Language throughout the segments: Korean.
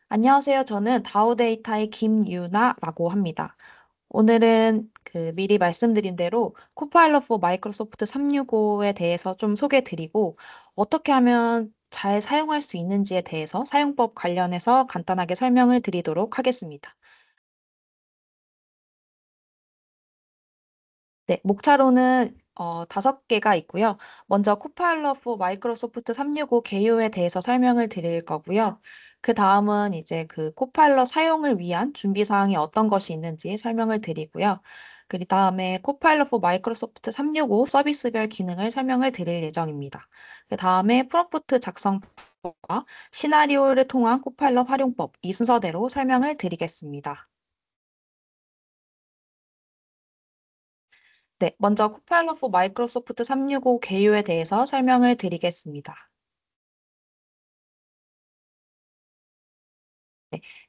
안녕하세요. 저는 다우데이터의 김유나라고 합니다. 오늘은 미리 말씀드린 대로 코파일럿 4 마이크로소프트 365에 대해서 좀 소개해 드리고 어떻게 하면 잘 사용할 수 있는지에 대해서 사용법 관련해서 간단하게 설명을 드리도록 하겠습니다. 네, 목차로는 5개가 있고요. 먼저 코파일럿 4 마이크로소프트 365 개요에 대해서 설명을 드릴 거고요. 그다음은 이제 그 코파일럿 사용을 위한 준비 사항이 어떤 것이 있는지 설명을 드리고요. 그다음에 코파일럿 4 마이크로소프트 365 서비스별 기능을 설명을 드릴 예정입니다. 그다음에 프롬프트 작성법과 시나리오를 통한 코파일럿 활용법 이 순서대로 설명을 드리겠습니다. 네, 먼저 코파일럿 4 마이크로소프트 365 개요에 대해서 설명을 드리겠습니다.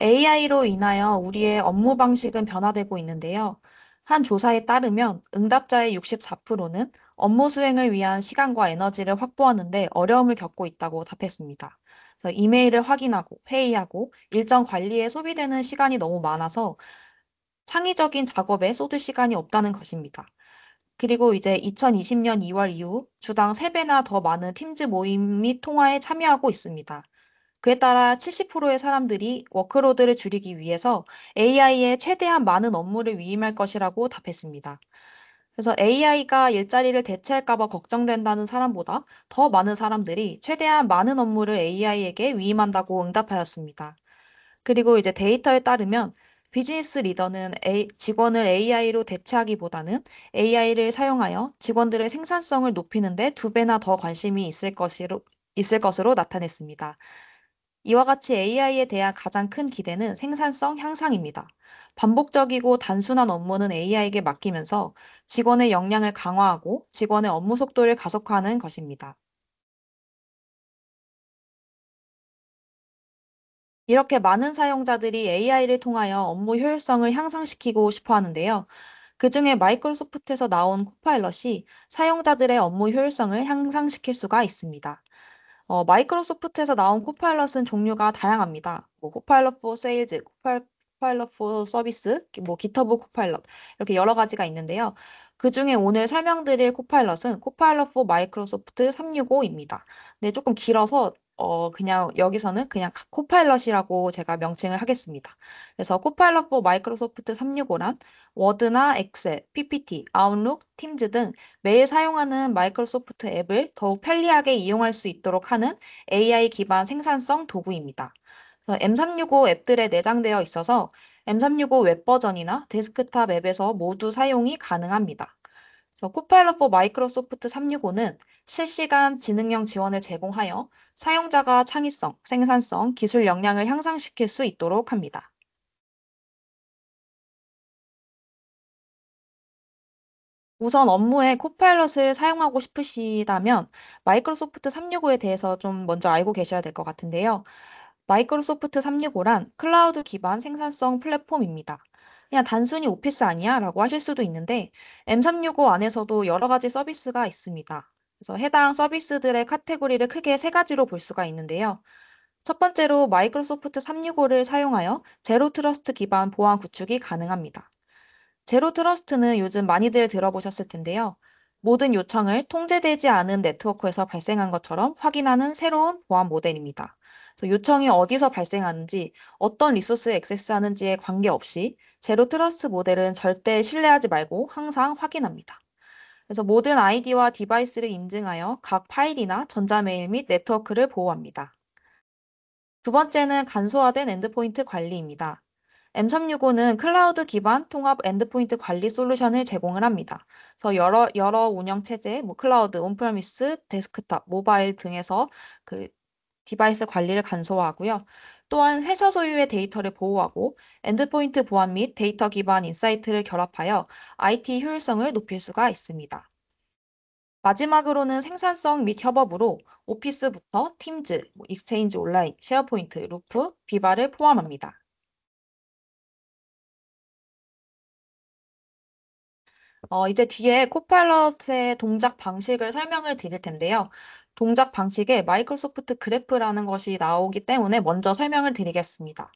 AI로 인하여 우리의 업무 방식은 변화되고 있는데요. 한 조사에 따르면 응답자의 64%는 업무 수행을 위한 시간과 에너지를 확보하는데 어려움을 겪고 있다고 답했습니다. 그래서 이메일을 확인하고 회의하고 일정 관리에 소비되는 시간이 너무 많아서 창의적인 작업에 쏟을 시간이 없다는 것입니다. 그리고 이제 2020년 2월 이후 주당 3배나 더 많은 팀즈 모임 및 통화에 참여하고 있습니다. 그에 따라 70%의 사람들이 워크로드를 줄이기 위해서 AI에 최대한 많은 업무를 위임할 것이라고 답했습니다. 그래서 AI가 일자리를 대체할까 봐 걱정된다는 사람보다 더 많은 사람들이 최대한 많은 업무를 AI에게 위임한다고 응답하였습니다. 그리고 이제 데이터에 따르면 비즈니스 리더는 직원을 AI로 대체하기보다는 AI를 사용하여 직원들의 생산성을 높이는 데 2배나 더 관심이 있을 것으로 나타냈습니다. 이와 같이 AI에 대한 가장 큰 기대는 생산성 향상입니다. 반복적이고 단순한 업무는 AI에게 맡기면서 직원의 역량을 강화하고 직원의 업무 속도를 가속화하는 것입니다. 이렇게 많은 사용자들이 AI를 통하여 업무 효율성을 향상시키고 싶어 하는데요. 그중에 마이크로소프트에서 나온 코파일럿이 사용자들의 업무 효율성을 향상시킬 수가 있습니다. 마이크로소프트에서 나온 코파일럿은 종류가 다양합니다. 뭐 코파일럿 for 세일즈, 코파일럿 for 서비스, 뭐 기터브 코파일럿 이렇게 여러 가지가 있는데요. 그중에 오늘 설명드릴 코파일럿은 코파일럿 for 마이크로소프트 365입니다. 네, 조금 길어서 그냥 여기서는 그냥 코파일럿이라고 제가 명칭을 하겠습니다. 그래서 코파일럿 for 마이크로소프트 365란 워드나 엑셀, PPT, 아웃룩, 팀즈 등 매일 사용하는 마이크로소프트 앱을 더욱 편리하게 이용할 수 있도록 하는 AI 기반 생산성 도구입니다. 그래서 M365 앱들에 내장되어 있어서 M365 웹 버전이나 데스크탑 앱에서 모두 사용이 가능합니다. 그래서 코파일럿 for 마이크로소프트 365는 실시간 지능형 지원을 제공하여 사용자가 창의성, 생산성, 기술 역량을 향상시킬 수 있도록 합니다. 우선 업무에 코파일럿을 사용하고 싶으시다면 마이크로소프트 365에 대해서 좀 먼저 알고 계셔야 될 것 같은데요. 마이크로소프트 365란 클라우드 기반 생산성 플랫폼입니다. 그냥 단순히 오피스 아니야? 라고 하실 수도 있는데 M365 안에서도 여러 가지 서비스가 있습니다. 그래서 해당 서비스들의 카테고리를 크게 세 가지로 볼 수가 있는데요. 첫 번째로 마이크로소프트 365를 사용하여 제로 트러스트 기반 보안 구축이 가능합니다. 제로 트러스트는 요즘 많이들 들어보셨을 텐데요. 모든 요청을 통제되지 않은 네트워크에서 발생한 것처럼 확인하는 새로운 보안 모델입니다. 그래서 요청이 어디서 발생하는지, 어떤 리소스에 액세스하는지에 관계없이 제로 트러스트 모델은 절대 신뢰하지 말고 항상 확인합니다. 그래서 모든 아이디와 디바이스를 인증하여 각 파일이나 전자메일 및 네트워크를 보호합니다. 두 번째는 간소화된 엔드포인트 관리입니다. M365는 클라우드 기반 통합 엔드포인트 관리 솔루션을 제공을 합니다. 그래서 여러 운영 체제, 뭐 클라우드, 온프레미스, 데스크탑, 모바일 등에서 그 디바이스 관리를 간소화하고요. 또한 회사 소유의 데이터를 보호하고 엔드포인트 보안 및 데이터 기반 인사이트를 결합하여 IT 효율성을 높일 수가 있습니다. 마지막으로는 생산성 및 협업으로 오피스부터 팀즈, 뭐 익스체인지 온라인, 쉐어포인트, 루프, 비바를 포함합니다. 이제 뒤에 코파일럿의 동작 방식을 설명을 드릴 텐데요. 동작 방식에 마이크로소프트 그래프라는 것이 나오기 때문에 먼저 설명을 드리겠습니다.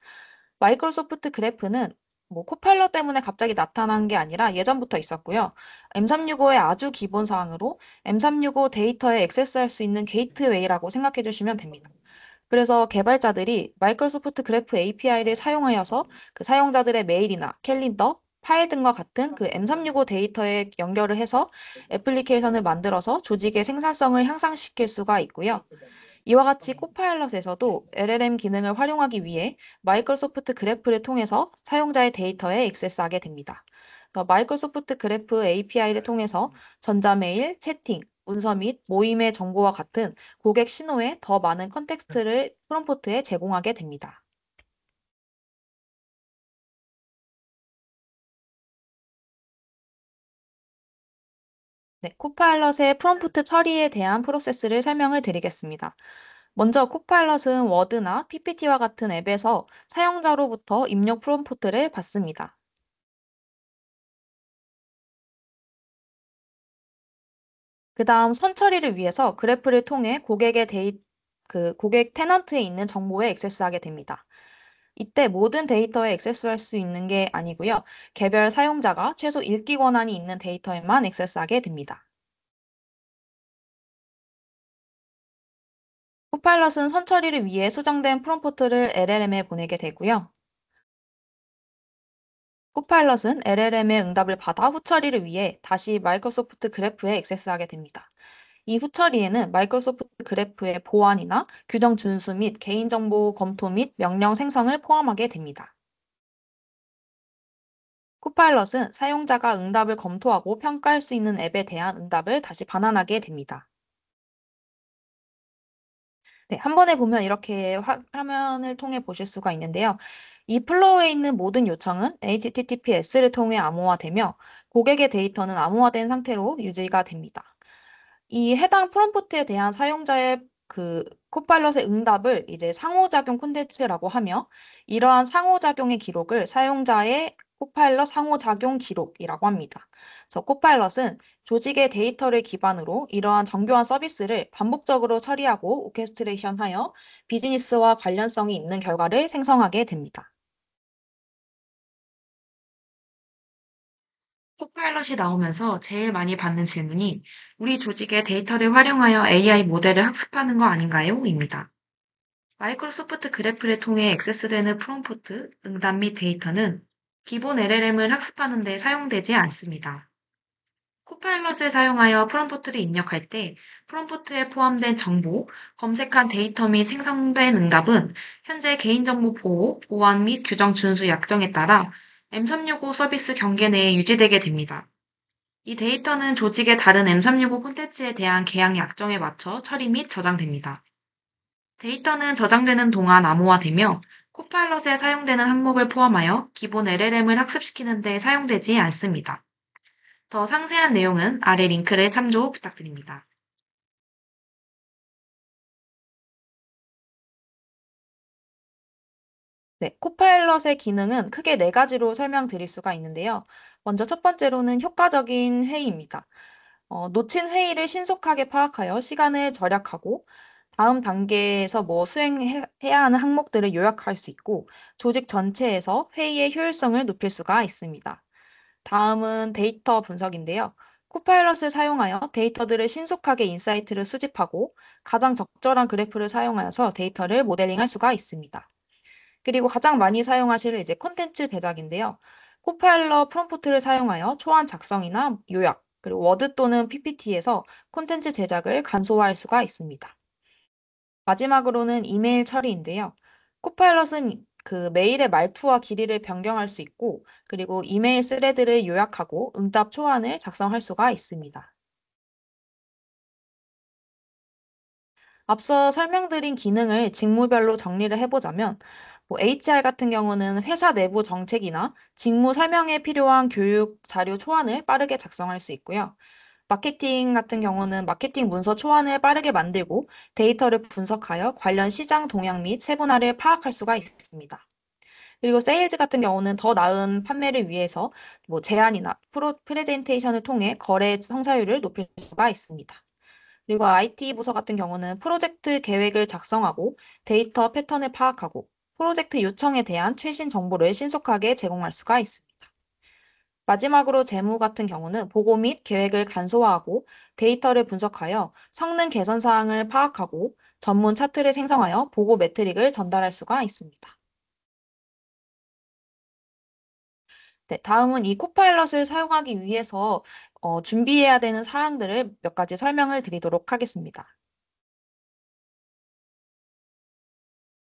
마이크로소프트 그래프는 코파일럿 때문에 갑자기 나타난 게 아니라 예전부터 있었고요. M365의 아주 기본 사항으로 M365 데이터에 액세스할 수 있는 게이트웨이라고 생각해 주시면 됩니다. 그래서 개발자들이 마이크로소프트 그래프 API를 사용하여서 그 사용자들의 메일이나 캘린더, 파일 등과 같은 그 M365 데이터에 연결을 해서 애플리케이션을 만들어서 조직의 생산성을 향상시킬 수가 있고요. 이와 같이 코파일럿에서도 LLM 기능을 활용하기 위해 마이크로소프트 그래프를 통해서 사용자의 데이터에 액세스하게 됩니다. 마이크로소프트 그래프 API를 통해서 전자메일, 채팅, 문서 및 모임의 정보와 같은 고객 신호에 더 많은 컨텍스트를 프롬프트에 제공하게 됩니다. 네, 코파일럿의 프롬프트 처리에 대한 프로세스를 설명을 드리겠습니다. 먼저 코파일럿은 워드나 PPT와 같은 앱에서 사용자로부터 입력 프롬프트를 받습니다. 그다음 선처리를 위해서 그래프를 통해 고객 테넌트에 있는 정보에 액세스하게 됩니다. 이때 모든 데이터에 액세스할 수 있는 게 아니고요. 개별 사용자가 최소 읽기 권한이 있는 데이터에만 액세스하게 됩니다. 코파일럿은 선처리를 위해 수정된 프롬프트를 LLM에 보내게 되고요. 코파일럿은 LLM의 응답을 받아 후처리를 위해 다시 마이크로소프트 그래프에 액세스하게 됩니다. 이 후처리에는 마이크로소프트 그래프의 보안이나 규정 준수 및 개인정보 검토 및 명령 생성을 포함하게 됩니다. 코파일럿은 사용자가 응답을 검토하고 평가할 수 있는 앱에 대한 응답을 다시 반환하게 됩니다. 네, 한 번에 보면 이렇게 화면을 통해 보실 수가 있는데요. 이 플로우에 있는 모든 요청은 HTTPS를 통해 암호화되며 고객의 데이터는 암호화된 상태로 유지가 됩니다. 이 해당 프롬프트에 대한 사용자의 그 코파일럿의 응답을 이제 상호작용 콘텐츠라고 하며 이러한 상호작용의 기록을 사용자의 코파일럿 상호작용 기록이라고 합니다. 그래서 코파일럿은 조직의 데이터를 기반으로 이러한 정교한 서비스를 반복적으로 처리하고 오케스트레이션하여 비즈니스와 관련성이 있는 결과를 생성하게 됩니다. 코파일럿이 나오면서 제일 많이 받는 질문이 우리 조직의 데이터를 활용하여 AI 모델을 학습하는 거 아닌가요? 입니다. 마이크로소프트 그래프를 통해 액세스되는 프롬프트, 응답 및 데이터는 기본 LLM을 학습하는 데 사용되지 않습니다. 코파일럿을 사용하여 프롬프트를 입력할 때 프롬프트에 포함된 정보, 검색한 데이터 및 생성된 응답은 현재 개인정보 보호, 보안 및 규정 준수 약정에 따라 M365 서비스 경계 내에 유지되게 됩니다. 이 데이터는 조직의 다른 M365 콘텐츠에 대한 계약 약정에 맞춰 처리 및 저장됩니다. 데이터는 저장되는 동안 암호화되며 코파일럿에 사용되는 항목을 포함하여 기본 LLM을 학습시키는 데 사용되지 않습니다. 더 상세한 내용은 아래 링크를 참조 부탁드립니다. 네, 코파일럿의 기능은 크게 네 가지로 설명드릴 수가 있는데요. 먼저 첫 번째로는 효과적인 회의입니다. 놓친 회의를 신속하게 파악하여 시간을 절약하고 다음 단계에서 수행해야 하는 항목들을 요약할 수 있고 조직 전체에서 회의의 효율성을 높일 수가 있습니다. 다음은 데이터 분석인데요. 코파일럿을 사용하여 데이터들을 신속하게 인사이트를 수집하고 가장 적절한 그래프를 사용하여서 데이터를 모델링할 수가 있습니다. 그리고 가장 많이 사용하실 이제 콘텐츠 제작인데요. 코파일럿 프롬프트를 사용하여 초안 작성이나 요약, 그리고 워드 또는 PPT에서 콘텐츠 제작을 간소화할 수가 있습니다. 마지막으로는 이메일 처리인데요. 코파일럿은 그 메일의 말투와 길이를 변경할 수 있고, 그리고 이메일 스레드를 요약하고 응답 초안을 작성할 수가 있습니다. 앞서 설명드린 기능을 직무별로 정리를 해보자면, HR 같은 경우는 회사 내부 정책이나 직무 설명에 필요한 교육 자료 초안을 빠르게 작성할 수 있고요. 마케팅 같은 경우는 마케팅 문서 초안을 빠르게 만들고 데이터를 분석하여 관련 시장 동향 및 세분화를 파악할 수가 있습니다. 그리고 세일즈 같은 경우는 더 나은 판매를 위해서 제안이나 프레젠테이션을 통해 거래 성사율을 높일 수가 있습니다. 그리고 IT 부서 같은 경우는 프로젝트 계획을 작성하고 데이터 패턴을 파악하고 프로젝트 요청에 대한 최신 정보를 신속하게 제공할 수가 있습니다. 마지막으로 재무 같은 경우는 보고 및 계획을 간소화하고 데이터를 분석하여 성능 개선 사항을 파악하고 전문 차트를 생성하여 보고 매트릭을 전달할 수가 있습니다. 네, 다음은 이 코파일럿을 사용하기 위해서 준비해야 되는 사항들을 몇 가지 설명을 드리도록 하겠습니다.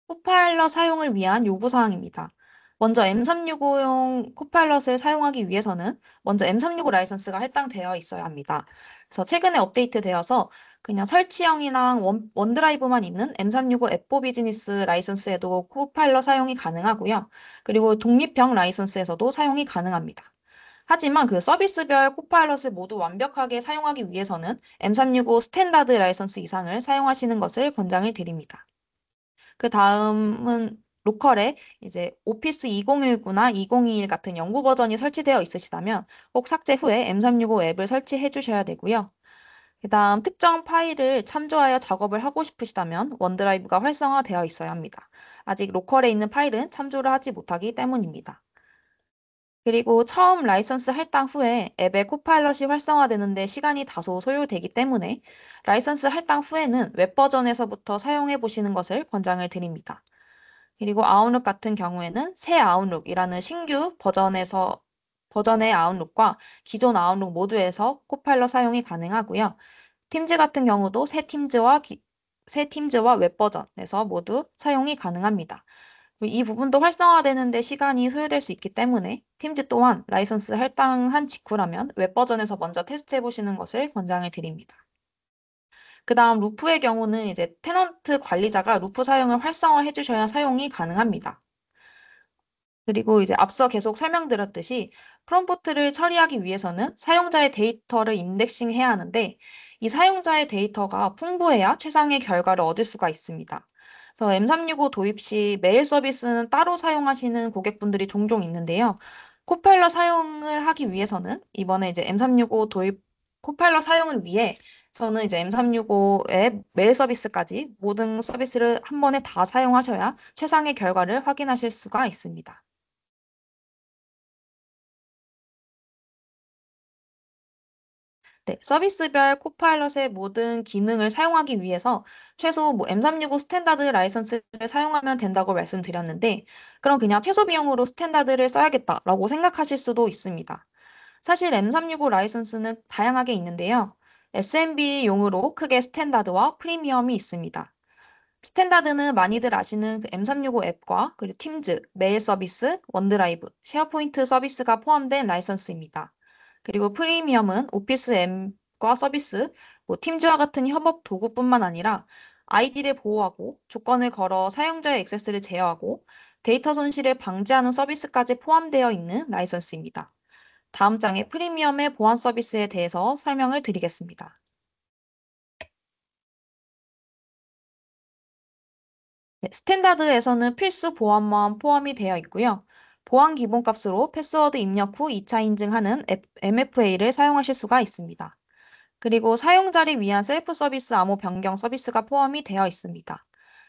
코파일럿 사용을 위한 요구사항입니다. 먼저 M365용 코파일럿을 사용하기 위해서는 먼저 M365 라이선스가 할당되어 있어야 합니다. 그래서 최근에 업데이트되어서 그냥 설치형이랑 원드라이브만 있는 M365 앱4 비즈니스 라이선스에도 코파일럿 사용이 가능하고요. 그리고 독립형 라이선스에서도 사용이 가능합니다. 하지만 그 서비스별 코파일럿을 모두 완벽하게 사용하기 위해서는 M365 스탠다드 라이선스 이상을 사용하시는 것을 권장을 드립니다. 그 다음은 로컬에 이제 오피스 2019나 2021 같은 연구 버전이 설치되어 있으시다면 꼭 삭제 후에 M365 앱을 설치해 주셔야 되고요. 그 다음 특정 파일을 참조하여 작업을 하고 싶으시다면 원드라이브가 활성화되어 있어야 합니다. 아직 로컬에 있는 파일은 참조를 하지 못하기 때문입니다. 그리고 처음 라이선스 할당 후에 앱의 코파일럿이 활성화되는데 시간이 다소 소요되기 때문에 라이선스 할당 후에는 웹 버전에서부터 사용해 보시는 것을 권장을 드립니다. 그리고 아웃룩 같은 경우에는 새 아웃룩이라는 신규 버전의 아웃룩과 기존 아웃룩 모두에서 코파일럿 사용이 가능하고요. 팀즈 같은 경우도 새 팀즈와 웹 버전에서 모두 사용이 가능합니다. 이 부분도 활성화되는데 시간이 소요될 수 있기 때문에 팀즈 또한 라이선스 할당한 직후라면 웹 버전에서 먼저 테스트해 보시는 것을 권장을 드립니다. 그 다음 루프의 경우는 이제 테넌트 관리자가 루프 사용을 활성화해 주셔야 사용이 가능합니다. 그리고 이제 앞서 계속 설명드렸듯이 프롬프트를 처리하기 위해서는 사용자의 데이터를 인덱싱해야 하는데 이 사용자의 데이터가 풍부해야 최상의 결과를 얻을 수가 있습니다. 그래서 M365 도입 시 메일 서비스는 따로 사용하시는 고객분들이 종종 있는데요. 코파일럿 사용을 하기 위해서는 이번에 이제 M365 도입 코파일럿 사용을 위해 저는 이제 M365의 메일 서비스까지 모든 서비스를 한 번에 다 사용하셔야 최상의 결과를 확인하실 수가 있습니다. 네, 서비스별 코파일럿의 모든 기능을 사용하기 위해서 최소 M365 스탠다드 라이선스를 사용하면 된다고 말씀드렸는데, 그럼 그냥 최소 비용으로 스탠다드를 써야겠다라고 생각하실 수도 있습니다. 사실 M365 라이선스는 다양하게 있는데요. SMB용으로 크게 스탠다드와 프리미엄이 있습니다. 스탠다드는 많이들 아시는 그 M365 앱과 그리고 팀즈, 메일 서비스, 원드라이브, 쉐어포인트 서비스가 포함된 라이선스입니다. 그리고 프리미엄은 오피스 앱과 서비스, 팀즈와 같은 협업 도구뿐만 아니라 아이디를 보호하고 조건을 걸어 사용자의 액세스를 제어하고 데이터 손실을 방지하는 서비스까지 포함되어 있는 라이선스입니다. 다음 장에 프리미엄의 보안 서비스에 대해서 설명을 드리겠습니다. 네, 스탠다드에서는 필수 보안만 포함이 되어 있고요. 보안 기본값으로 패스워드 입력 후 2차 인증하는 MFA를 사용하실 수가 있습니다. 그리고 사용자를 위한 셀프 서비스 암호 변경 서비스가 포함이 되어 있습니다.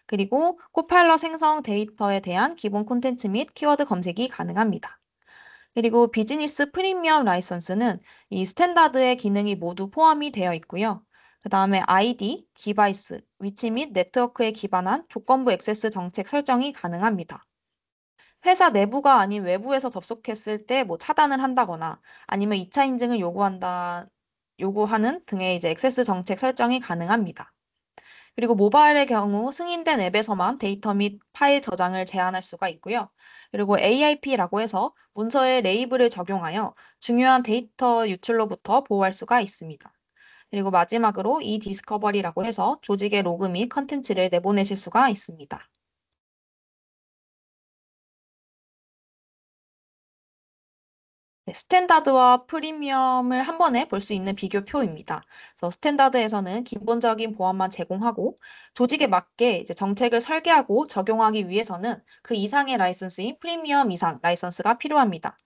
그리고 코파일럿 생성 데이터에 대한 기본 콘텐츠 및 키워드 검색이 가능합니다. 그리고 비즈니스 프리미엄 라이선스는 이 스탠다드의 기능이 모두 포함이 되어 있고요. 그 다음에 아이디, 디바이스, 위치 및 네트워크에 기반한 조건부 액세스 정책 설정이 가능합니다. 회사 내부가 아닌 외부에서 접속했을 때 차단을 한다거나 아니면 2차 인증을 요구하는 등의 이제 액세스 정책 설정이 가능합니다. 그리고 모바일의 경우 승인된 앱에서만 데이터 및 파일 저장을 제한할 수가 있고요. 그리고 AIP라고 해서 문서에 레이블을 적용하여 중요한 데이터 유출로부터 보호할 수가 있습니다. 그리고 마지막으로 디스커버리라고 해서 조직의 로그 및 컨텐츠를 내보내실 수가 있습니다. 네, 스탠다드와 프리미엄을 한 번에 볼 수 있는 비교표입니다. 그래서 스탠다드에서는 기본적인 보안만 제공하고 조직에 맞게 이제 정책을 설계하고 적용하기 위해서는 그 이상의 라이선스인 프리미엄 이상 라이선스가 필요합니다.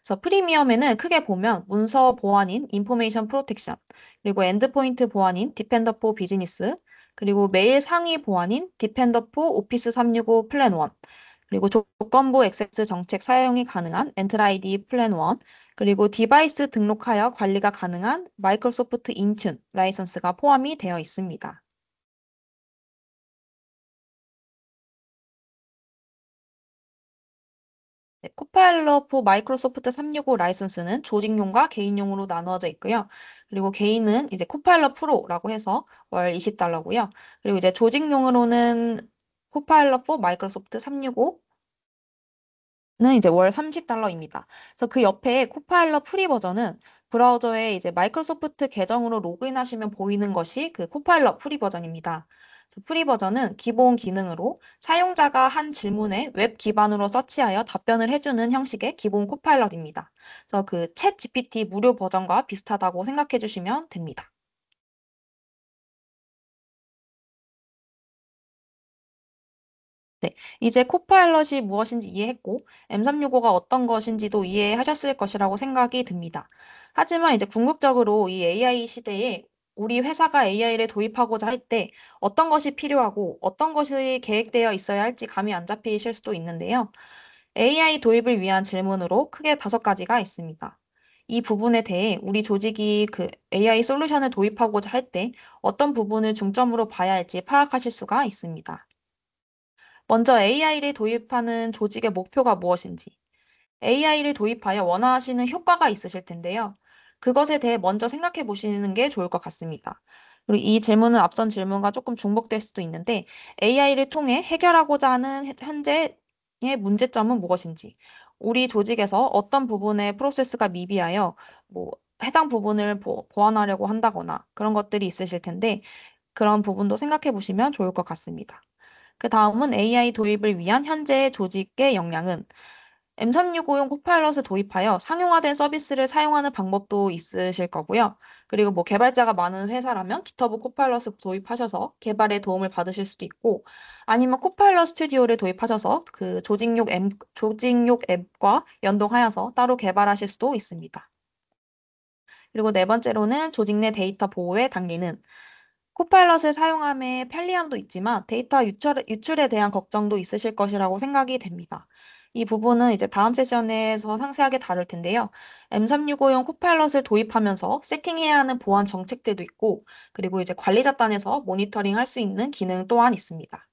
그래서 프리미엄에는 크게 보면 문서 보안인 인포메이션 프로텍션, 그리고 엔드포인트 보안인 디펜더 포 비즈니스, 그리고 메일 상위 보안인 디펜더 포 오피스 365 플랜 1, 그리고 조건부 액세스 정책 사용이 가능한 엔트라 아이디 플랜 1, 그리고 디바이스 등록하여 관리가 가능한 마이크로소프트 인튠 라이선스가 포함이 되어 있습니다. 네, 코파일럿 포 마이크로소프트 365 라이선스는 조직용과 개인용으로 나누어져 있고요. 그리고 개인은 이제 코파일럿 프로라고 해서 월 $20고요. 그리고 이제 조직용으로는 코파일럿 포 마이크로소프트 365는 이제 월 $30입니다. 그래서 그 옆에 코파일럿 프리 버전은 브라우저에 이제 마이크로소프트 계정으로 로그인하시면 보이는 것이 그 코파일럿 프리 버전입니다. 그래서 프리 버전은 기본 기능으로 사용자가 한 질문에 웹 기반으로 서치하여 답변을 해주는 형식의 기본 코파일럿입니다. 그래서 그 챗 GPT 무료 버전과 비슷하다고 생각해 주시면 됩니다. 네, 이제 코파일럿이 무엇인지 이해했고, M365가 어떤 것인지도 이해하셨을 것이라고 생각이 듭니다. 하지만 이제 궁극적으로 이 AI 시대에 우리 회사가 AI를 도입하고자 할 때 어떤 것이 필요하고 어떤 것이 계획되어 있어야 할지 감이 안 잡히실 수도 있는데요. AI 도입을 위한 질문으로 크게 5가지가 있습니다. 이 부분에 대해 우리 조직이 그 AI 솔루션을 도입하고자 할 때 어떤 부분을 중점으로 봐야 할지 파악하실 수가 있습니다. 먼저 AI를 도입하는 조직의 목표가 무엇인지, AI를 도입하여 원하시는 효과가 있으실 텐데요. 그것에 대해 먼저 생각해 보시는 게 좋을 것 같습니다. 그리고 이 질문은 앞선 질문과 조금 중복될 수도 있는데, AI를 통해 해결하고자 하는 현재의 문제점은 무엇인지, 우리 조직에서 어떤 부분의 프로세스가 미비하여 뭐 해당 부분을 보완하려고 한다거나 그런 것들이 있으실 텐데, 그런 부분도 생각해 보시면 좋을 것 같습니다. 그 다음은 AI 도입을 위한 현재의 조직의 역량은 M365용 코파일럿을 도입하여 상용화된 서비스를 사용하는 방법도 있으실 거고요. 그리고 뭐 개발자가 많은 회사라면 GitHub 코파일럿을 도입하셔서 개발에 도움을 받으실 수도 있고, 아니면 코파일럿 스튜디오를 도입하셔서 그 조직용 앱과 연동하여서 따로 개발하실 수도 있습니다. 그리고 네 번째로는 조직 내 데이터 보호의 단계는 코파일럿을 사용함의 편리함도 있지만 데이터 유출에 대한 걱정도 있으실 것이라고 생각이 됩니다. 이 부분은 이제 다음 세션에서 상세하게 다룰 텐데요. M365용 코파일럿을 도입하면서 세팅해야 하는 보안 정책들도 있고, 그리고 이제 관리자 단에서 모니터링 할 수 있는 기능 또한 있습니다.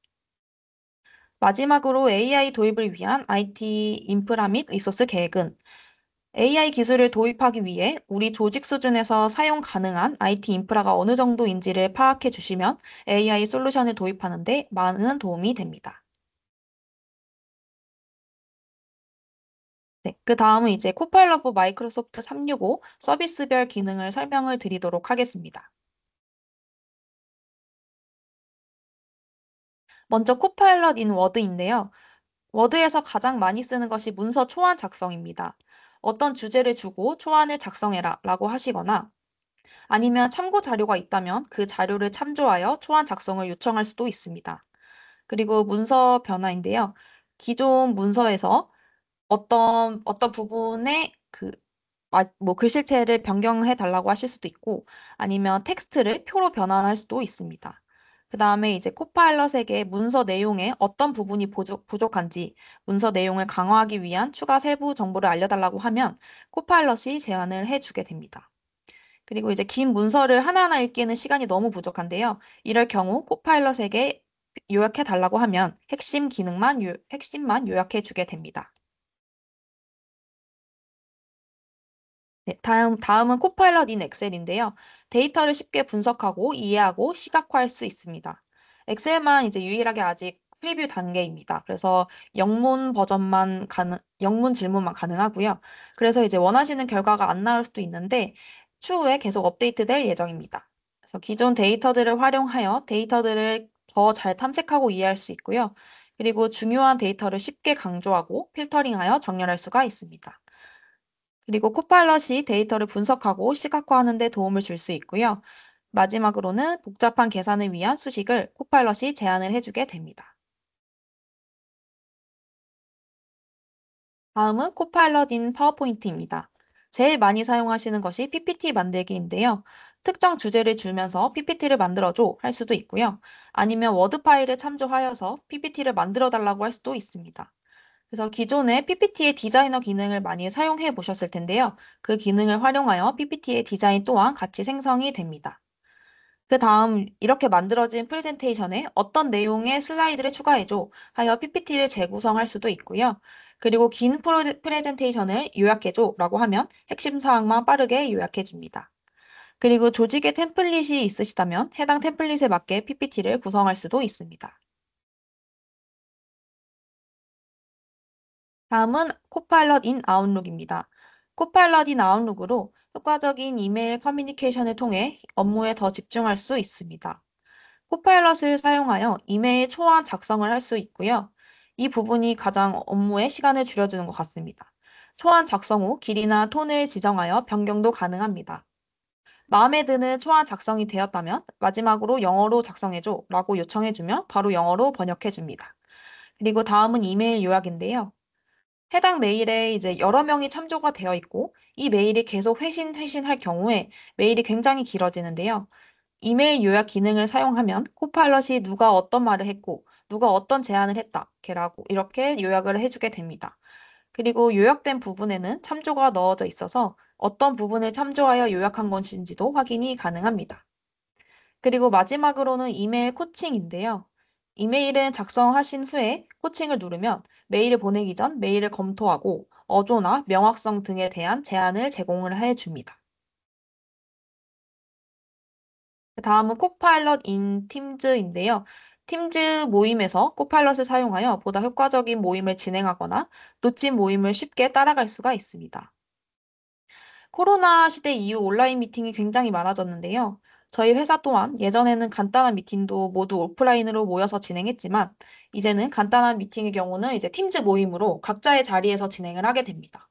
마지막으로 AI 도입을 위한 IT 인프라 및 리소스 계획은 AI 기술을 도입하기 위해 우리 조직 수준에서 사용 가능한 IT 인프라가 어느 정도인지를 파악해 주시면 AI 솔루션을 도입하는 데 많은 도움이 됩니다. 네, 그 다음은 이제 코파일럿 for 마이크로소프트 365 서비스별 기능을 설명을 드리도록 하겠습니다. 먼저 코파일럿 인 워드인데요. 워드에서 가장 많이 쓰는 것이 문서 초안 작성입니다. 어떤 주제를 주고 초안을 작성해라 라고 하시거나 아니면 참고 자료가 있다면 그 자료를 참조하여 초안 작성을 요청할 수도 있습니다. 그리고 문서 변화인데요. 기존 문서에서 어떤 부분에 뭐 글씨체를 변경해 달라고 하실 수도 있고 아니면 텍스트를 표로 변환할 수도 있습니다. 그 다음에 이제 코파일럿에게 문서 내용에 어떤 부분이 부족한지 문서 내용을 강화하기 위한 추가 세부 정보를 알려달라고 하면 코파일럿이 제안을 해주게 됩니다. 그리고 이제 긴 문서를 하나하나 읽기에는 시간이 너무 부족한데요. 이럴 경우 코파일럿에게 요약해 달라고 하면 핵심만 요약해 주게 됩니다. 네, 다음은 코파일럿 인 엑셀인데요. 데이터를 쉽게 분석하고 이해하고 시각화할 수 있습니다. 엑셀만 이제 유일하게 아직 프리뷰 단계입니다. 그래서 영문 질문만 가능하고요. 그래서 이제 원하시는 결과가 안 나올 수도 있는데 추후에 계속 업데이트될 예정입니다. 그래서 기존 데이터들을 활용하여 데이터들을 더 잘 탐색하고 이해할 수 있고요. 그리고 중요한 데이터를 쉽게 강조하고 필터링하여 정렬할 수가 있습니다. 그리고 코파일럿이 데이터를 분석하고 시각화하는 데 도움을 줄 수 있고요. 마지막으로는 복잡한 계산을 위한 수식을 코파일럿이 제안을 해주게 됩니다. 다음은 코파일럿인 파워포인트입니다. 제일 많이 사용하시는 것이 PPT 만들기인데요. 특정 주제를 주면서 PPT를 만들어줘 할 수도 있고요. 아니면 워드 파일을 참조하여서 PPT를 만들어 달라고 할 수도 있습니다. 그래서 기존에 PPT의 디자이너 기능을 많이 사용해 보셨을 텐데요. 그 기능을 활용하여 PPT의 디자인 또한 같이 생성이 됩니다. 그 다음 이렇게 만들어진 프레젠테이션에 어떤 내용의 슬라이드를 추가해줘 하여 PPT를 재구성할 수도 있고요. 그리고 긴 프레젠테이션을 요약해줘 라고 하면 핵심 사항만 빠르게 요약해 줍니다. 그리고 조직의 템플릿이 있으시다면 해당 템플릿에 맞게 PPT를 구성할 수도 있습니다. 다음은 코파일럿 인 아웃룩입니다. 코파일럿 인 아웃룩으로 효과적인 이메일 커뮤니케이션을 통해 업무에 더 집중할 수 있습니다. 코파일럿을 사용하여 이메일 초안 작성을 할 수 있고요. 이 부분이 가장 업무에 시간을 줄여주는 것 같습니다. 초안 작성 후 길이나 톤을 지정하여 변경도 가능합니다. 마음에 드는 초안 작성이 되었다면 마지막으로 영어로 작성해줘 라고 요청해주면 바로 영어로 번역해줍니다. 그리고 다음은 이메일 요약인데요. 해당 메일에 이제 여러 명이 참조가 되어 있고 이 메일이 계속 회신할 경우에 메일이 굉장히 길어지는데요. 이메일 요약 기능을 사용하면 코파일럿이 누가 어떤 말을 했고 누가 어떤 제안을 했다. 라고 이렇게 요약을 해주게 됩니다. 그리고 요약된 부분에는 참조가 넣어져 있어서 어떤 부분을 참조하여 요약한 것인지도 확인이 가능합니다. 그리고 마지막으로는 이메일 코칭인데요. 이메일은 작성하신 후에 코칭을 누르면 메일을 보내기 전 메일을 검토하고 어조나 명확성 등에 대한 제안을 제공을 해줍니다. 다음은 코파일럿 인 팀즈인데요. 팀즈 모임에서 코파일럿을 사용하여 보다 효과적인 모임을 진행하거나 놓친 모임을 쉽게 따라갈 수가 있습니다. 코로나 시대 이후 온라인 미팅이 굉장히 많아졌는데요. 저희 회사 또한 예전에는 간단한 미팅도 모두 오프라인으로 모여서 진행했지만, 이제는 간단한 미팅의 경우는 이제 팀즈 모임으로 각자의 자리에서 진행을 하게 됩니다.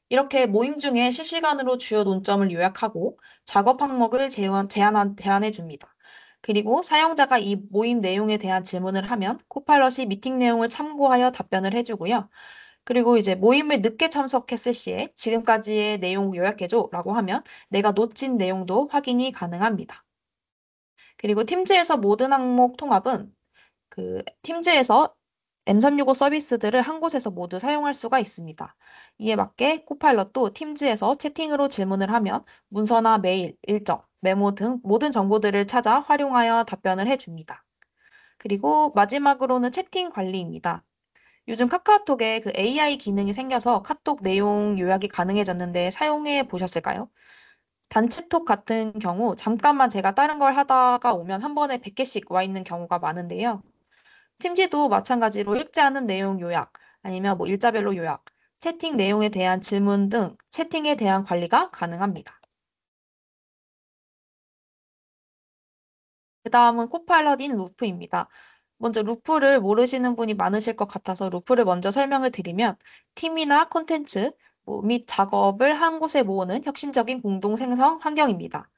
이렇게 모임 중에 실시간으로 주요 논점을 요약하고 작업 항목을 제안해 줍니다. 그리고 사용자가 이 모임 내용에 대한 질문을 하면 코파일럿이 미팅 내용을 참고하여 답변을 해주고요. 그리고 이제 모임을 늦게 참석했을 시에 지금까지의 내용 요약해줘 라고 하면 내가 놓친 내용도 확인이 가능합니다. 그리고 팀즈에서 모든 항목 통합은 팀즈에서 M365 서비스들을 한 곳에서 모두 사용할 수가 있습니다. 이에 맞게 코파일럿도 팀즈에서 채팅으로 질문을 하면 문서나 메일, 일정, 메모 등 모든 정보들을 찾아 활용하여 답변을 해줍니다. 그리고 마지막으로는 채팅 관리입니다. 요즘 카카오톡에 그 AI 기능이 생겨서 카톡 내용 요약이 가능해졌는데 사용해 보셨을까요? 단체톡 같은 경우 잠깐만 제가 다른 걸 하다가 오면 한 번에 100개씩 와 있는 경우가 많은데요. 팀지도 마찬가지로 읽지 않은 내용 요약, 아니면 뭐 일자별로 요약, 채팅 내용에 대한 질문 등 채팅에 대한 관리가 가능합니다. 그 다음은 코파일럿인 루프입니다. 먼저 루프를 모르시는 분이 많으실 것 같아서 루프를 먼저 설명을 드리면 팀이나 콘텐츠 및 작업을 한 곳에 모으는 혁신적인 공동 생성 환경입니다.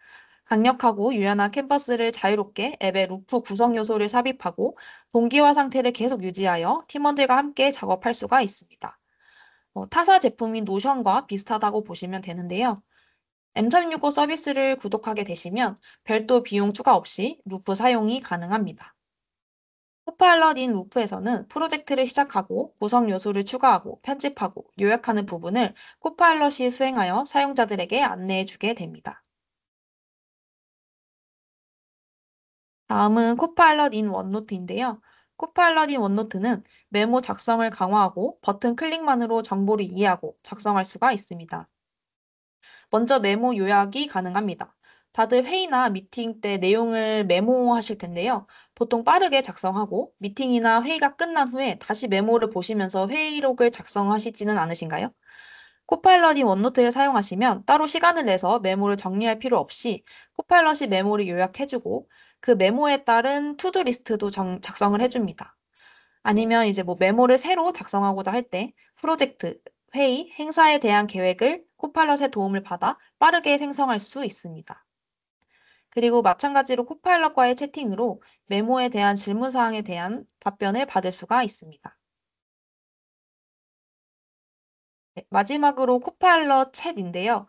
강력하고 유연한 캔버스를 자유롭게 앱에 루프 구성 요소를 삽입하고 동기화 상태를 계속 유지하여 팀원들과 함께 작업할 수가 있습니다. 타사 제품인 노션과 비슷하다고 보시면 되는데요. M365 서비스를 구독하게 되시면 별도 비용 추가 없이 루프 사용이 가능합니다. 코파일럿인 루프에서는 프로젝트를 시작하고 구성 요소를 추가하고 편집하고 요약하는 부분을 코파일럿이 수행하여 사용자들에게 안내해 주게 됩니다. 다음은 코파일럿 인 원노트인데요. 코파일럿 인 원노트는 메모 작성을 강화하고 버튼 클릭만으로 정보를 이해하고 작성할 수가 있습니다. 먼저 메모 요약이 가능합니다. 다들 회의나 미팅 때 내용을 메모하실 텐데요. 보통 빠르게 작성하고 미팅이나 회의가 끝난 후에 다시 메모를 보시면서 회의록을 작성하시지는 않으신가요? 코파일럿이 원노트를 사용하시면 따로 시간을 내서 메모를 정리할 필요 없이 코파일럿이 메모를 요약해주고 그 메모에 따른 투두 리스트도 작성을 해줍니다. 아니면 이제 뭐 메모를 새로 작성하고자 할 때 프로젝트, 회의, 행사에 대한 계획을 코파일럿의 도움을 받아 빠르게 생성할 수 있습니다. 그리고 마찬가지로 코파일럿과의 채팅으로 메모에 대한 질문 사항에 대한 답변을 받을 수가 있습니다. 네, 마지막으로 코파일럿 챗인데요.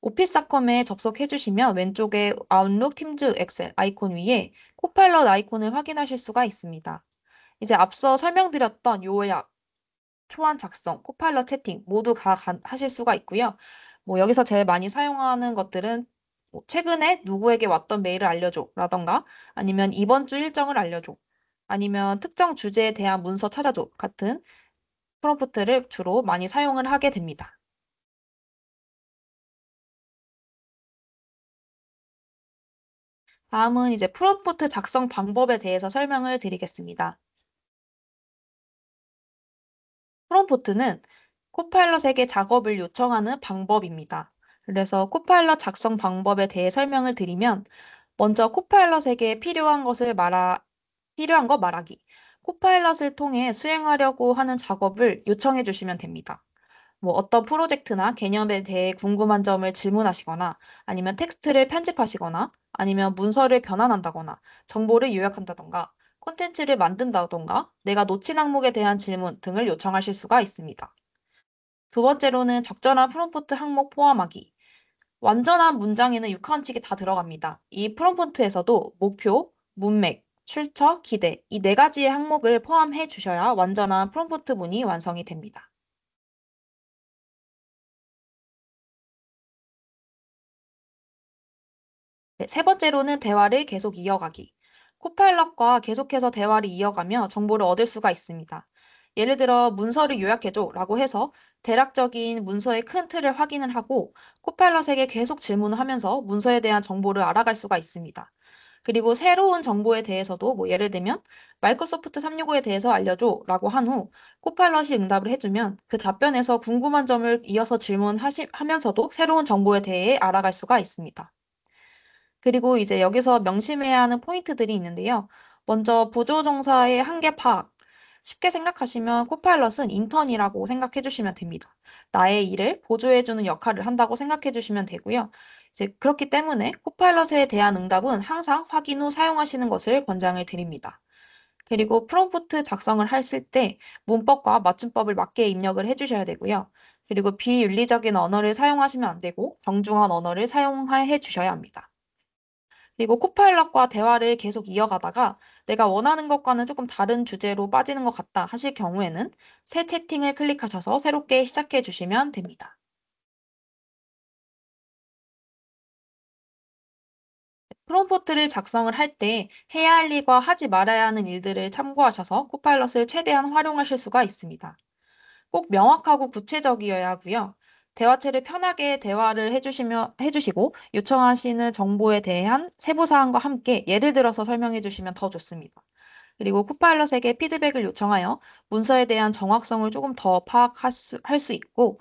오피스닷컴에 접속해 주시면 왼쪽에 아웃룩, 팀즈, 엑셀 아이콘 위에 코파일럿 아이콘을 확인하실 수가 있습니다. 이제 앞서 설명드렸던 요약, 초안 작성, 코파일럿 채팅 모두 다 하실 수가 있고요. 여기서 제일 많이 사용하는 것들은 최근에 누구에게 왔던 메일을 알려줘 라던가 아니면 이번 주 일정을 알려줘 아니면 특정 주제에 대한 문서 찾아줘 같은 프롬프트를 주로 많이 사용을 하게 됩니다. 다음은 이제 프롬프트 작성 방법에 대해서 설명을 드리겠습니다. 프롬프트는 코파일럿에게 작업을 요청하는 방법입니다. 그래서 코파일럿 작성 방법에 대해 설명을 드리면 먼저 코파일럿에게 필요한 거 말하기. 코파일럿을 통해 수행하려고 하는 작업을 요청해 주시면 됩니다. 어떤 프로젝트나 개념에 대해 궁금한 점을 질문하시거나 아니면 텍스트를 편집하시거나 아니면 문서를 변환한다거나 정보를 요약한다던가 콘텐츠를 만든다던가 내가 놓친 항목에 대한 질문 등을 요청하실 수가 있습니다. 두 번째로는 적절한 프롬프트 항목 포함하기. 완전한 문장에는 6원칙이 다 들어갑니다. 이 프롬프트에서도 목표, 문맥, 출처, 기대 이 네 가지의 항목을 포함해 주셔야 완전한 프롬프트 문이 완성이 됩니다. 네, 세 번째로는 대화를 계속 이어가기. 코파일럿과 계속해서 대화를 이어가며 정보를 얻을 수가 있습니다. 예를 들어 문서를 요약해줘 라고 해서 대략적인 문서의 큰 틀을 확인을 하고 코파일럿에게 계속 질문을 하면서 문서에 대한 정보를 알아갈 수가 있습니다. 그리고 새로운 정보에 대해서도 예를 들면 마이크로소프트 365에 대해서 알려줘 라고 한 후 코파일럿이 응답을 해주면 그 답변에서 궁금한 점을 이어서 질문하면서도 새로운 정보에 대해 알아갈 수가 있습니다. 그리고 이제 여기서 명심해야 하는 포인트들이 있는데요. 먼저 부조정사의 한계 파악. 쉽게 생각하시면 코파일럿은 인턴이라고 생각해 주시면 됩니다. 나의 일을 보조해주는 역할을 한다고 생각해 주시면 되고요. 이제 그렇기 때문에 코파일럿에 대한 응답은 항상 확인 후 사용하시는 것을 권장을 드립니다. 그리고 프롬프트 작성을 하실 때 문법과 맞춤법을 맞게 입력을 해주셔야 되고요. 그리고 비윤리적인 언어를 사용하시면 안 되고 정중한 언어를 사용해 주셔야 합니다. 그리고 코파일럿과 대화를 계속 이어가다가 내가 원하는 것과는 조금 다른 주제로 빠지는 것 같다 하실 경우에는 새 채팅을 클릭하셔서 새롭게 시작해 주시면 됩니다. 프롬프트를 작성을 할 때 해야 할 일과 하지 말아야 하는 일들을 참고하셔서 코파일럿을 최대한 활용하실 수가 있습니다. 꼭 명확하고 구체적이어야 하고요. 대화체를 편하게 대화를 해주시고 요청하시는 정보에 대한 세부 사항과 함께 예를 들어서 설명해 주시면 더 좋습니다. 그리고 코파일럿에게 피드백을 요청하여 문서에 대한 정확성을 조금 더 할 수 있고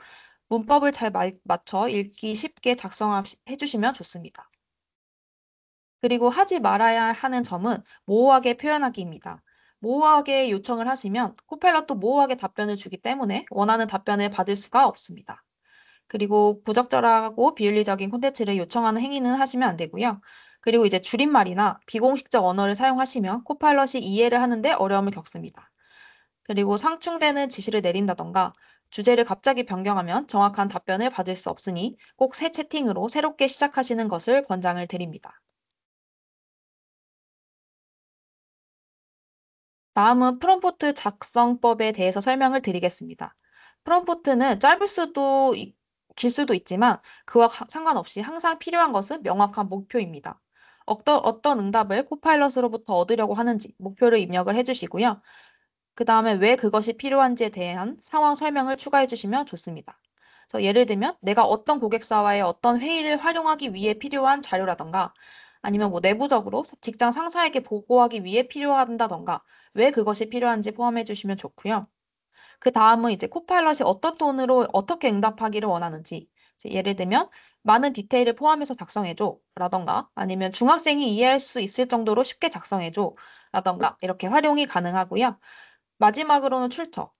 문법을 잘 맞춰 읽기 쉽게 작성해 주시면 좋습니다. 그리고 하지 말아야 하는 점은 모호하게 표현하기입니다. 모호하게 요청을 하시면 코파일럿도 모호하게 답변을 주기 때문에 원하는 답변을 받을 수가 없습니다. 그리고 부적절하고 비윤리적인 콘텐츠를 요청하는 행위는 하시면 안 되고요. 그리고 이제 줄임말이나 비공식적 언어를 사용하시면 코파일럿이 이해를 하는데 어려움을 겪습니다. 그리고 상충되는 지시를 내린다던가 주제를 갑자기 변경하면 정확한 답변을 받을 수 없으니 꼭 새 채팅으로 새롭게 시작하시는 것을 권장을 드립니다. 다음은 프롬프트 작성법에 대해서 설명을 드리겠습니다. 프롬프트는 길 수도 있지만 그와 상관없이 항상 필요한 것은 명확한 목표입니다. 어떤 응답을 코파일럿으로부터 얻으려고 하는지 목표를 입력을 해주시고요. 그 다음에 왜 그것이 필요한지에 대한 상황 설명을 추가해 주시면 좋습니다. 그래서 예를 들면 내가 어떤 고객사와의 어떤 회의를 활용하기 위해 필요한 자료라던가 아니면 내부적으로 직장 상사에게 보고하기 위해 필요한다던가 왜 그것이 필요한지 포함해 주시면 좋고요. 그 다음은 이제 코파일럿이 어떤 톤으로 어떻게 응답하기를 원하는지 이제 예를 들면 많은 디테일을 포함해서 작성해줘 라던가 아니면 중학생이 이해할 수 있을 정도로 쉽게 작성해줘 라던가 이렇게 활용이 가능하고요. 마지막으로는 출처.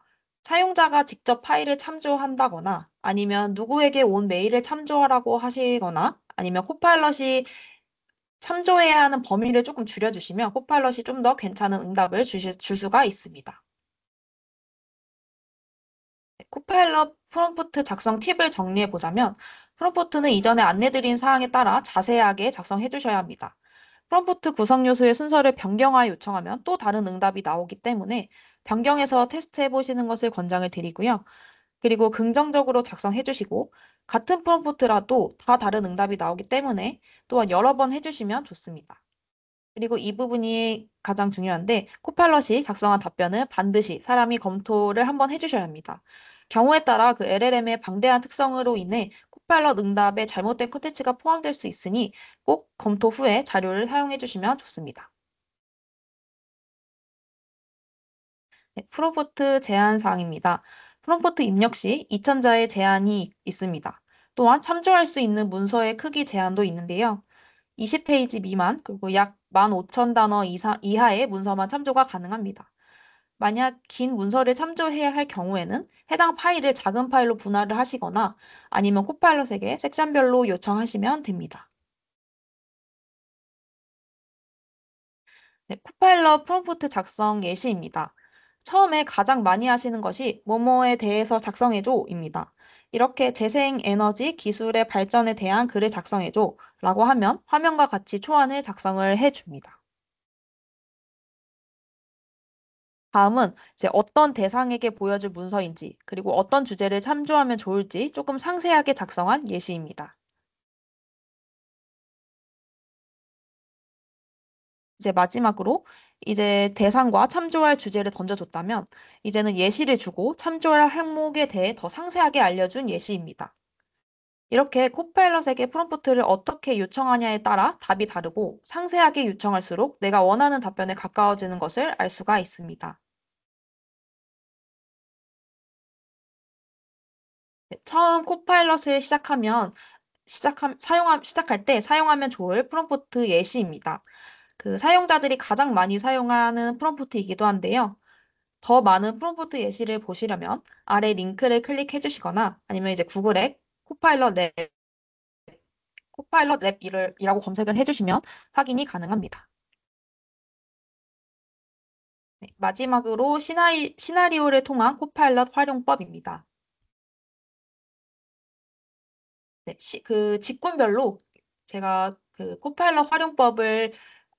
사용자가 직접 파일을 참조한다거나 아니면 누구에게 온 메일을 참조하라고 하시거나 아니면 코파일럿이 참조해야 하는 범위를 조금 줄여주시면 코파일럿이 좀 더 괜찮은 응답을 줄 수가 있습니다. 코파일럿 프롬프트 작성 팁을 정리해 보자면, 프롬프트는 이전에 안내드린 사항에 따라 자세하게 작성해 주셔야 합니다. 프롬프트 구성 요소의 순서를 변경하여 요청하면 또 다른 응답이 나오기 때문에 변경해서 테스트해 보시는 것을 권장을 드리고요. 그리고 긍정적으로 작성해 주시고, 같은 프롬프트라도 다 다른 응답이 나오기 때문에 또한 여러 번 해주시면 좋습니다. 그리고 이 부분이 가장 중요한데, 코팔럿이 작성한 답변은 반드시 사람이 검토를 한번 해주셔야 합니다. 경우에 따라 그 LLM의 방대한 특성으로 인해 코팔럿 응답에 잘못된 컨텐츠가 포함될 수 있으니 꼭 검토 후에 자료를 사용해 주시면 좋습니다. 네, 프롬프트 제한 사항입니다. 프롬프트 입력 시 2,000자의 제한이 있습니다. 또한 참조할 수 있는 문서의 크기 제한도 있는데요. 20페이지 미만, 그리고 약 15,000단어 이하의 문서만 참조가 가능합니다. 만약 긴 문서를 참조해야 할 경우에는 해당 파일을 작은 파일로 분할을 하시거나 아니면 코파일럿에게 섹션별로 요청하시면 됩니다. 네, 코파일럿 프롬프트 작성 예시입니다. 처음에 가장 많이 하시는 것이 뭐뭐에 대해서 작성해줘입니다. 이렇게 재생 에너지 기술의 발전에 대한 글을 작성해줘 라고 하면 화면과 같이 초안을 작성을 해줍니다. 다음은 이제 어떤 대상에게 보여줄 문서인지, 그리고 어떤 주제를 참조하면 좋을지 조금 상세하게 작성한 예시입니다. 이제 마지막으로 이제 대상과 참조할 주제를 던져줬다면, 이제는 예시를 주고 참조할 항목에 대해 더 상세하게 알려준 예시입니다. 이렇게 코파일럿에게 프롬프트를 어떻게 요청하냐에 따라 답이 다르고 상세하게 요청할수록 내가 원하는 답변에 가까워지는 것을 알 수가 있습니다. 네, 처음 코파일럿을 시작할 때 사용하면 좋을 프롬프트 예시입니다. 그 사용자들이 가장 많이 사용하는 프롬프트이기도 한데요. 더 많은 프롬프트 예시를 보시려면 아래 링크를 클릭해 주시거나 아니면 이제 구글에 코파일럿 랩 이라고 검색을 해주시면 확인이 가능합니다. 네, 마지막으로 시나리오를 통한 코파일럿 활용법입니다. 네, 그 직군별로 제가 그 코파일럿 활용법을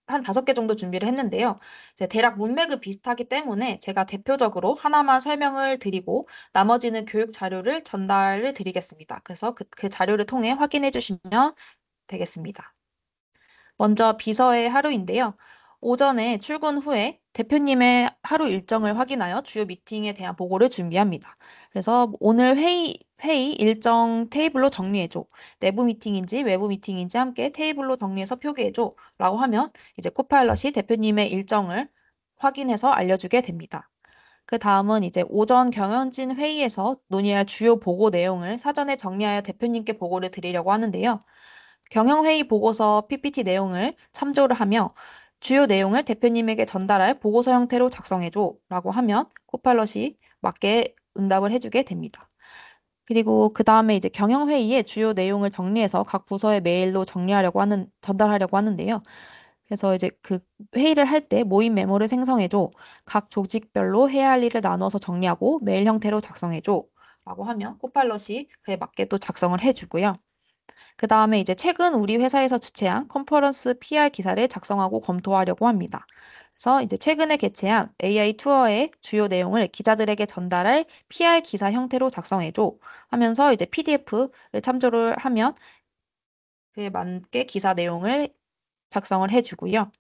한 5개 정도 준비를 했는데요. 이제 대략 문맥은 비슷하기 때문에 제가 대표적으로 하나만 설명을 드리고 나머지는 교육 자료를 전달을 드리겠습니다. 그래서 그 자료를 통해 확인해 주시면 되겠습니다. 먼저 비서의 하루인데요. 오전에 출근 후에 대표님의 하루 일정을 확인하여 주요 미팅에 대한 보고를 준비합니다. 그래서 오늘 회의 일정 테이블로 정리해줘. 내부 미팅인지 외부 미팅인지 함께 테이블로 정리해서 표기해줘. 라고 하면 이제 코파일럿이 대표님의 일정을 확인해서 알려주게 됩니다. 그 다음은 이제 오전 경영진 회의에서 논의할 주요 보고 내용을 사전에 정리하여 대표님께 보고를 드리려고 하는데요. 경영회의 보고서 PPT 내용을 참조를 하며 주요 내용을 대표님에게 전달할 보고서 형태로 작성해줘 라고 하면 코팔럿이 맞게 응답을 해주게 됩니다. 그리고 그 다음에 이제 경영회의의 주요 내용을 정리해서 각 부서의 메일로 전달하려고 하는데요. 그래서 이제 그 회의를 할 때 모임 메모를 생성해줘. 각 조직별로 해야 할 일을 나눠서 정리하고 메일 형태로 작성해줘. 라고 하면 코팔럿이 그에 맞게 또 작성을 해주고요. 그 다음에 이제 최근 우리 회사에서 주최한 컨퍼런스 PR 기사를 작성하고 검토하려고 합니다. 그래서 이제 최근에 개최한 AI 투어의 주요 내용을 기자들에게 전달할 PR 기사 형태로 작성해줘 하면서 이제 PDF를 참조를 하면 그에 맞게 기사 내용을 작성을 해주고요.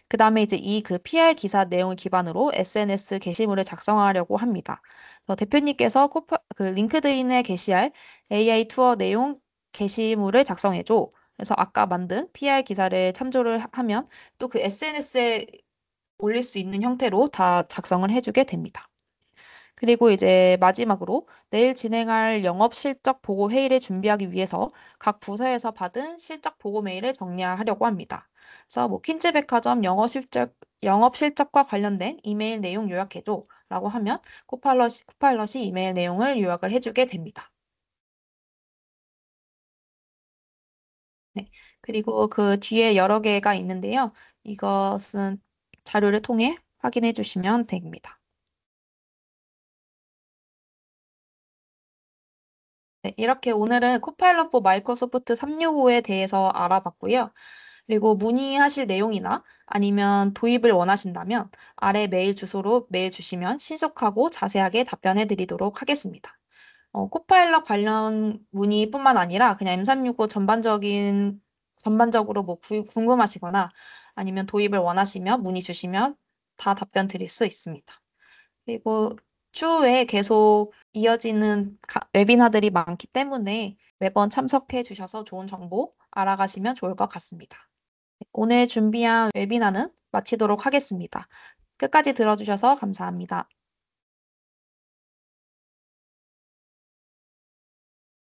그 다음에 이제 이 그 PR 기사 내용을 기반으로 SNS 게시물을 작성하려고 합니다. 그래서 대표님께서 그 링크드인에 게시할 AI 투어 내용 게시물을 작성해줘. 그래서 아까 만든 PR 기사를 참조를 하면 또 그 SNS에 올릴 수 있는 형태로 다 작성을 해주게 됩니다. 그리고 이제 마지막으로 내일 진행할 영업 실적 보고 회의를 준비하기 위해서 각 부서에서 받은 실적 보고 메일을 정리하려고 합니다. 그래서 뭐 퀸즈백화점 영업 실적과 관련된 이메일 내용 요약해줘 라고 하면 코파일럿이 이메일 내용을 요약을 해주게 됩니다. 네. 그리고 그 뒤에 여러 개가 있는데요. 이것은 자료를 통해 확인해 주시면 됩니다. 네, 이렇게 오늘은 코파일럿 for 마이크로소프트 365에 대해서 알아봤고요. 그리고 문의하실 내용이나 아니면 도입을 원하신다면 아래 메일 주소로 메일 주시면 신속하고 자세하게 답변해 드리도록 하겠습니다. 코파일럿 관련 문의뿐만 아니라 그냥 M365 전반적으로 뭐 궁금하시거나 아니면 도입을 원하시면 문의 주시면 다 답변 드릴 수 있습니다. 그리고 추후에 계속 이어지는 웨비나들이 많기 때문에 매번 참석해 주셔서 좋은 정보 알아가시면 좋을 것 같습니다. 오늘 준비한 웨비나는 마치도록 하겠습니다. 끝까지 들어주셔서 감사합니다.